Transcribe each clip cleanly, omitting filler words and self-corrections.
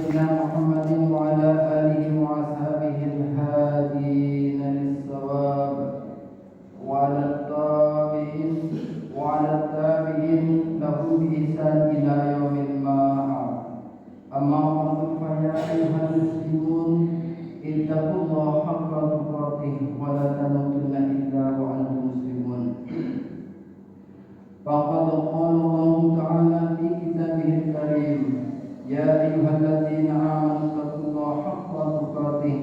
سيدنا محمد وعلى آله وأصحابه الهادين للصواب وعلى التابعين له بإحسان إلى يوم المعاد. أما بعد فيا أيها المسلمون اتقوا الله حق تقاته ولا تموتن إلا وأنتم مسلمون. فقد قال الله تعالى في كتابه الكريم: يا أيها الذين آمنوا اتقوا الله حق تقاته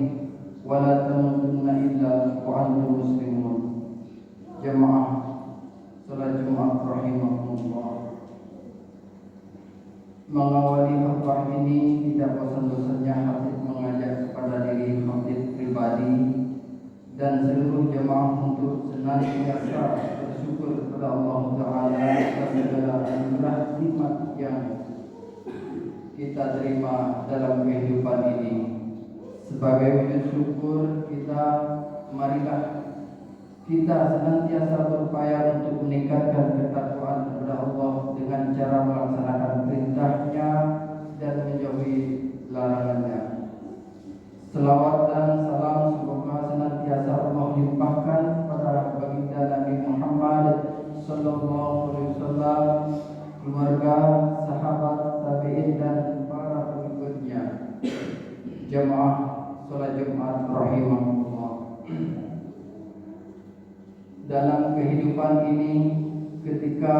ولا تموتن إلا وأنتم مسلمون. Jemaah salat Jumat rahimahumullah. Mengawali khutbah ini tidak bosan-bosannya khatib mengajak kepada diri khatib pribadi dan seluruh jemaah untuk senantiasa bersyukur kepada Allah Ta'ala atas segala anugerah nikmat yang kita terima dalam kehidupan ini. Sebagai wujud syukur marilah kita senantiasa berupaya untuk meningkatkan ketakwaan kepada Allah dengan cara melaksanakan perintahnya dan menjauhi larangannya. Selawat dan salam semoga senantiasa Allah limpahkan pada baginda Nabi Muhammad sallallahu alaihi wasallam, keluarga, sahabat, tabi'in dan para pengikutnya. Jemaah salat Jumat rahimahullah. Dalam kehidupan ini, ketika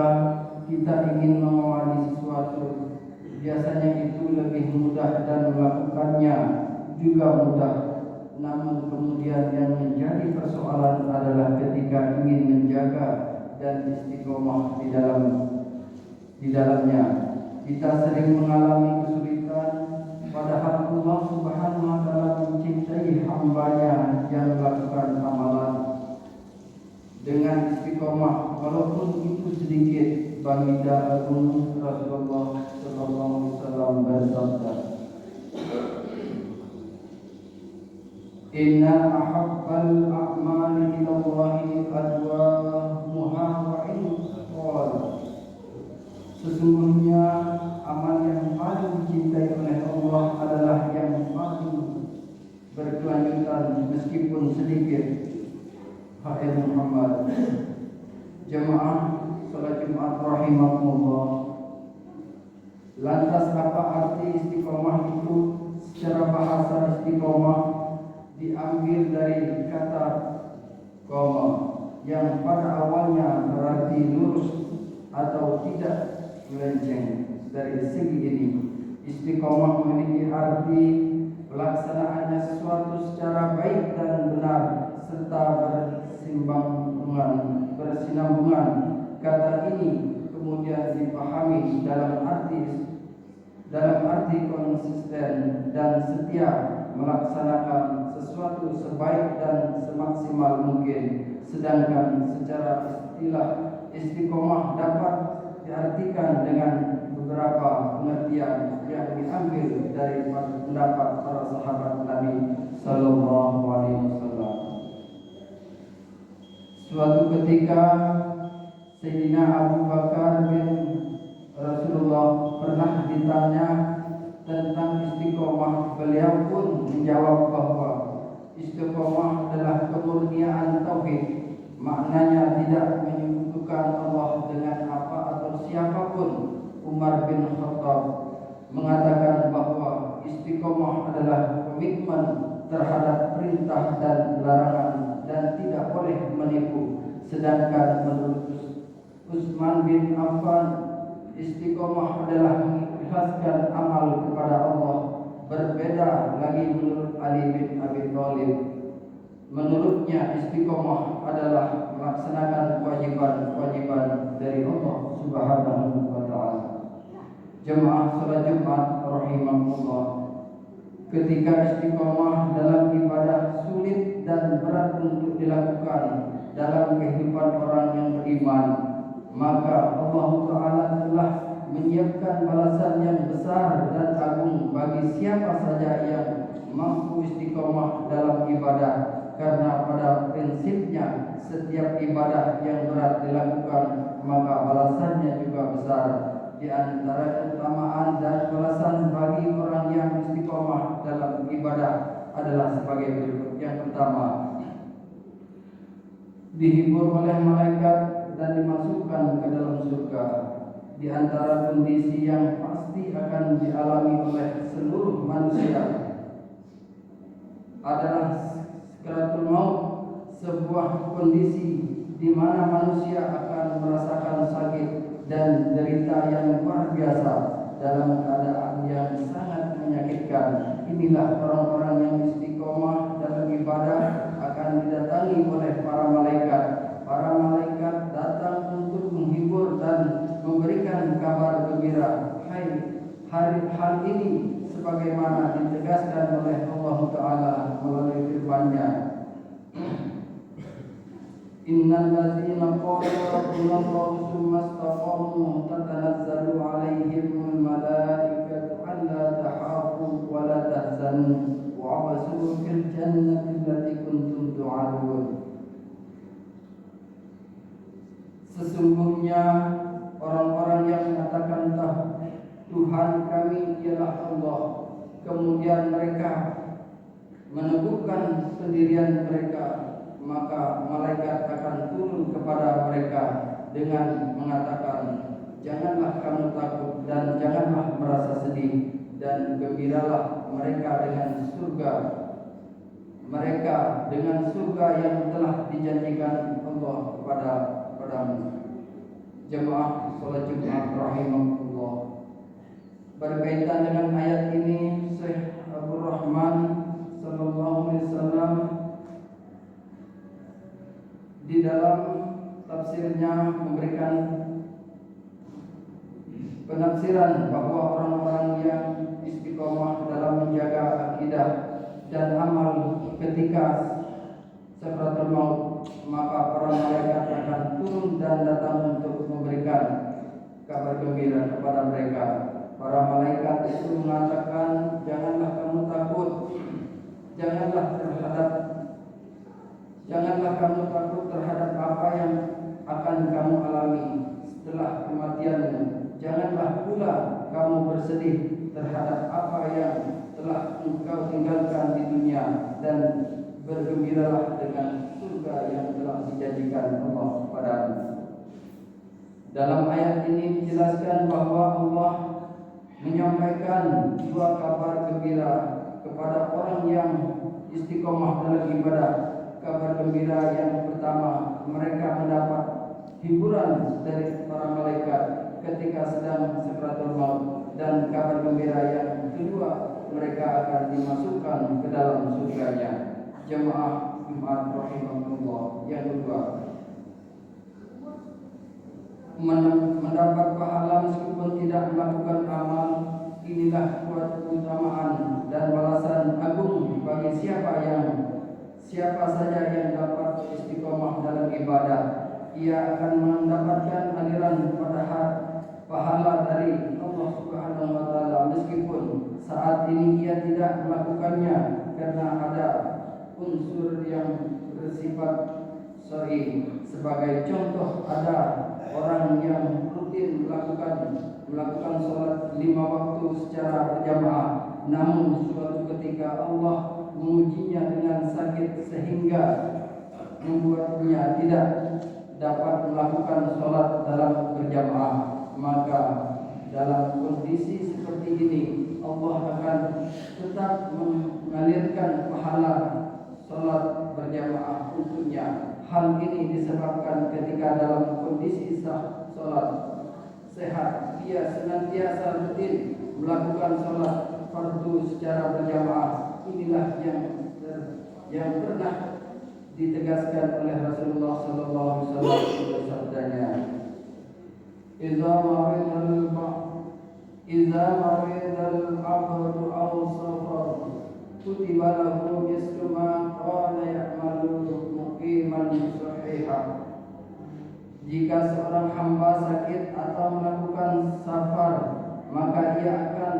kita ingin mengawali sesuatu, biasanya itu lebih mudah dan melakukannya juga mudah. Namun kemudian yang menjadi persoalan adalah ketika ingin menjaga dan istiqomah di dalamnya. Kita sering mengalami kesulitan, padahal Allah Subhanahu wa Ta'ala mencintai hamba-Nya yang melakukan amalan dengan istiqomah, walaupun itu sedikit. Baginda Agung Rasulullah sallallahu alaihi wasallam bersabda, "Inna ahabbal a'mali ila Allahi adwamuha wa in qala." Sesungguhnya amal yang paling dicintai oleh Allah adalah yang paling berkelanjutan meskipun sedikit. Hai Muhammad. Jemaah salat Jumat rahimahumullah. Lantas apa arti istiqomah itu? Secara bahasa istiqomah diambil dari kata qoma yang pada awalnya berarti lurus atau tidak melenceng. Dari segi ini, istiqomah memiliki arti pelaksanaannya sesuatu secara baik dan benar serta bersinambungan. Kata ini kemudian dipahami dalam arti konsisten dan setia melaksanakan sesuatu sebaik dan semaksimal mungkin. Sedangkan secara istilah, istiqomah dapat diartikan dengan beberapa pengertian yang diambil dari pendapat para sahabat Nabi sallallahu alaihi wasallam. Suatu ketika Sayyidina Abu Bakar bin Rasulullah pernah ditanya tentang istiqomah. Beliau pun menjawab bahwa istiqomah adalah kemurnian tauhid. Maknanya tidak menyekutukan Allah dengan apa atau siapapun. Umar bin Khattab mengatakan bahwa istiqomah adalah komitmen terhadap perintah dan larangan dan tidak boleh menipu. Sedangkan menurut Utsman bin Affan, istiqomah adalah mengikhlaskan amal kepada Allah. Berbeda lagi menurut Ali bin Abi Thalib. Menurutnya istiqomah adalah melaksanakan kewajiban dari Allah Subhanahu wa Ta'ala. Jemaah salat Jumat rahimahullah. Ketika istiqomah dalam ibadah sulit dan berat untuk dilakukan dalam kehidupan orang yang beriman, maka Allah Ta'ala telah menyiapkan balasan yang besar dan agung bagi siapa saja yang mampu istiqomah dalam ibadah. Karena pada prinsipnya setiap ibadah yang berat dilakukan maka balasannya juga besar. di antara keutamaan dan balasan bagi orang yang istiqomah dalam ibadah adalah sebagai berikut. Yang pertama, dihibur oleh malaikat dan dimasukkan ke dalam surga. Di antara kondisi yang pasti akan dialami oleh seluruh manusia adalah sakaratul maut, sebuah kondisi di mana manusia akan merasakan sakit dan derita yang luar biasa dalam keadaan yang sangat menyakitkan. Inilah orang-orang yang istiqomah dalam ibadah akan didatangi oleh para malaikat. Para malaikat datang untuk menghibur dan memberikan kabar gembira. Hal ini sebagaimana ditegaskan oleh Allah Ta'ala melalui firman-Nya, Innal ladzina qalu rabbuna Allahu tsumma istaqamu tatanazzalu 'alaihimul malaikatu alla takhafu wa la tahzanu wa abshiru fil jannati allati kuntum tu'adun. Sesungguhnya orang-orang yang mengatakan Tuhan kami ialah Allah, kemudian mereka meneguhkan pendirian mereka, maka malaikat akan turun kepada mereka dengan mengatakan, janganlah kamu takut dan janganlah merasa sedih, dan gembiralah mereka dengan surga yang telah dijanjikan Allah kepadamu. Jemaah salat Jumat rahimahullah. Berkaitan dengan ayat ini, Syekh Abdul Rahman sallallahu alaihi wasallam di dalam tafsirnya memberikan penafsiran bahwa orang-orang yang istiqomah dalam menjaga akidah dan amal ketika sakaratul maut, maka para malaikat akan turun dan datang untuk memberikan kabar gembira kepada mereka. Para malaikat itu mengatakan, janganlah kamu takut, janganlah kamu takut terhadap apa yang akan kamu alami setelah kematianmu. Janganlah pula kamu bersedih terhadap apa yang telah engkau tinggalkan di dunia, dan bergembiralah dengan surga yang telah dijanjikan Allah kepadamu. Dalam ayat ini dijelaskan bahwa Allah menyampaikan dua kabar gembira kepada orang yang istiqomah dalam ibadah. Kabar gembira yang pertama, mereka mendapat hiburan dari para malaikat ketika sedang sakaratul maut, dan kabar gembira yang kedua, mereka akan dimasukkan ke dalam surganya. Jemaah Jumat rahimahullah. Yang kedua, mendapat pahala meskipun tidak melakukan amal. Inilah keutamaan dan balasan agung bagi siapa saja yang dapat istiqomah dalam ibadah. Ia akan mendapatkan aliran pahala dari Allah Subhanahu wa taala meskipun saat ini ia tidak melakukannya, karena ada unsur yang bersifat syar'i. Sebagai contoh, ada orang yang rutin melakukan sholat 5 waktu secara berjamaah, namun suatu ketika Allah mengujinya dengan sakit sehingga membuatnya tidak dapat melakukan sholat dalam berjamaah. Maka dalam kondisi seperti ini, Allah akan tetap mengalirkan pahala sholat berjamaah untuknya. Hal ini disebabkan ketika dalam kondisi sholat sehat, ia senantiasa rutin melakukan sholat fardu secara berjamaah. Inilah yang pernah ditegaskan oleh Rasulullah sallallahu alaihi wasallam sabdanya, Idza maridal abdu aw safar kutiba lahu mislu ma qala ya'malu muqiman sahihah. Jika seorang hamba sakit atau melakukan safar, maka ia akan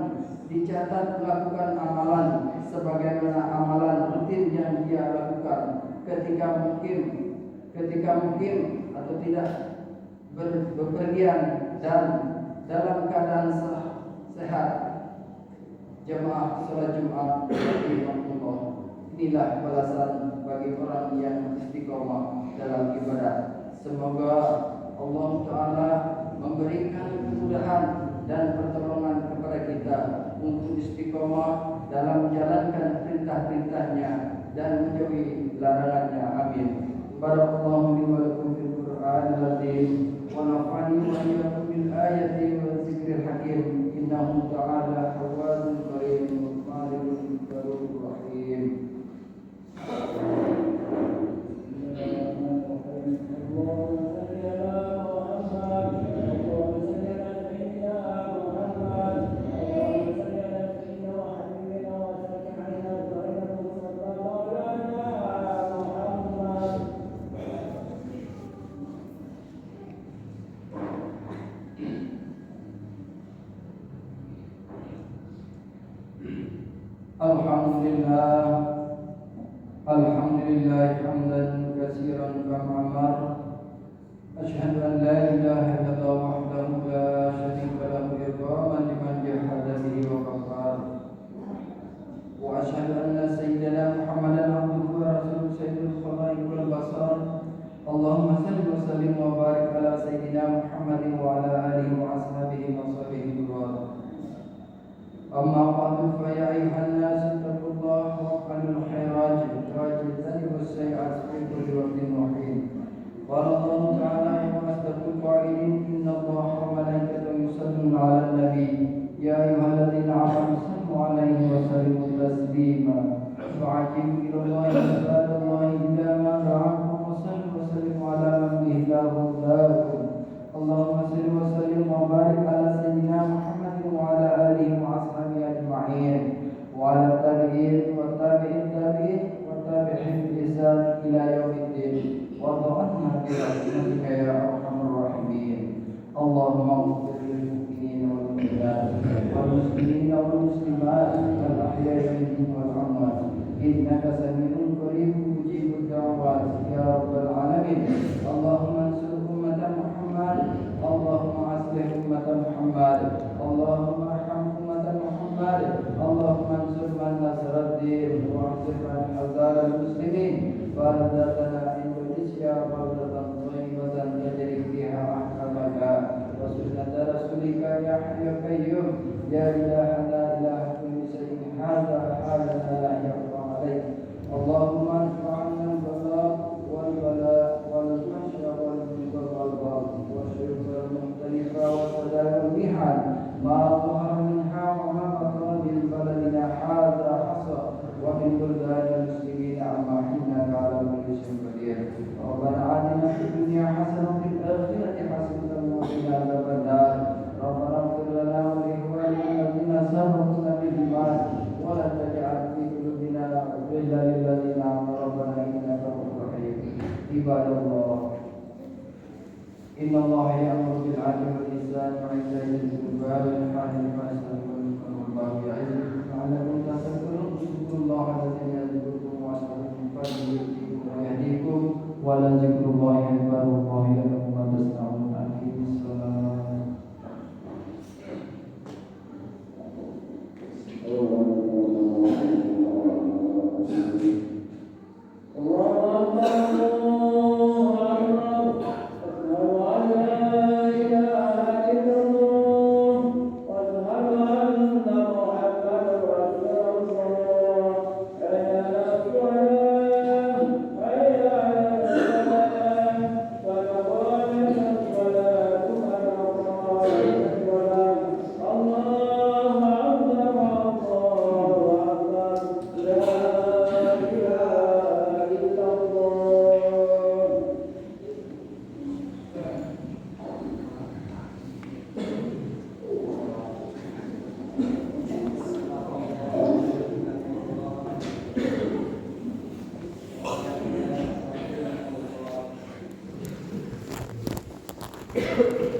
dicatat melakukan amalan sebagaimana amalan rutin yang dia lakukan ketika mungkin atau tidak bepergian, dan dalam keadaan sehat. Jemaah salat Jumat rahimahullah. Inilah balasan bagi orang yang istiqomah dalam ibadah. Semoga Allah Ta'ala memberikan kemudahan dan pertolongan kepada kita untuk istiqomah dalam menjalankan perintah-perintahnya dan menjauhi larangannya. Amin. Barakallahu li wa lakum fil Qur'anil azim wa nafa'ani wa iyyakum bil ayati wa dzikril hakim. Innahu ta'ala Tawwabur Karim Malikul Rahim. Alhamdulillah hamdan katsiran kama amar. Asyhadu an la ilaha illallah wahdahu la syarika lahu iqaman liman jahada bihi wa kafar. Wa asyhadu anna sayyidina Muhammadan abduhu wa rasuluhu sayyidul khalaiqi wal basar. Allahumma salli wa sallim wa barik ala sayyidina Muhammadin wa ala alihi wa ashabihi wa sahbihi wa amma ba'du fa ya ayyuhan nas taqullaha wa qanul khairat wajtanibu as-sayyi'at fi kulli waqtin wa hin. Qala Allah ta'ala wa asdaqul qa'ilin inna Allaha wa malaikatahu yusalluna 'alan nabi ya ayyuhalladzina amanu sallu 'alaihi wa sallimu taslima. Fa'ajibu ila Allahi ibadallahi illa ma da'akum wa sallu wa sallimu 'ala man bihi lahu dakum. Allahumma salli wa sallim wa barik ala sayyidina Muhammadin wa ala alihi wa ashabihi ajma'in wa ala tabi'in wa tabi'in tabi'in wa tabi'in bi ihsan ila yaumiddin wa ta'ala bi rahmatika ya arhamar rahimin. Allahumma ighfir lil mu'minina wal mu'minat wal muslimina wal muslimat wal ahya'i minhum wal amwat innaka sami'un qaribun mujibud da'wat ya rabbal alamin. Allahumma ansur ummata Muhammad, Allahumma aslih ummata Muhammad, Allahumma arham ummata Muhammad, Allahumma ansur man nasara ad-din wa ahzir man hazara al-muslimin. Baldatana Indonesia baldatan thayyibatan tajri fiha ahkamaka wa sunnata rasulika ya hayyu qayyum ya ilaha la ilaha kulli shay'in hadha halana la yaqwa alayk. Allahumma anfa'na al-bala wal bala wal mahsya wal mudar wal bal wa syurba al-muhtalifa wa sadar al-mihan ma dhahara minha wa ma batana bil baladina hadha hasa wa min buldan al-muslimin amma innaka ala kulli shay'in qadir. Rabbana atina fid dunya hasanatan wa fil akhirati hasanatan wa qina adzaban nar. Rabbana ighfir lana wa li ikhwanina alladhina sabaquna bil iman wa la taj'al fi qulubina ghillan lil ladzina amanu rabbana innaka ra'ufur rahim. Ibadallah, inna Allah ya'muru bil 'adli wal ihsani wa ita'i dzil qurba wa yanha 'anil fahsya'i wal munkari wal baghi ya'idukum la'allakum tadhakkarun. Dzkurullaha alladzi yadhkurukum wa yashkurukum fadhkuruhu wa yahdikum wa la dzikrullahi akbar wallahu ya'lamu ma tasna'un. Aqimis shalah. Thank you.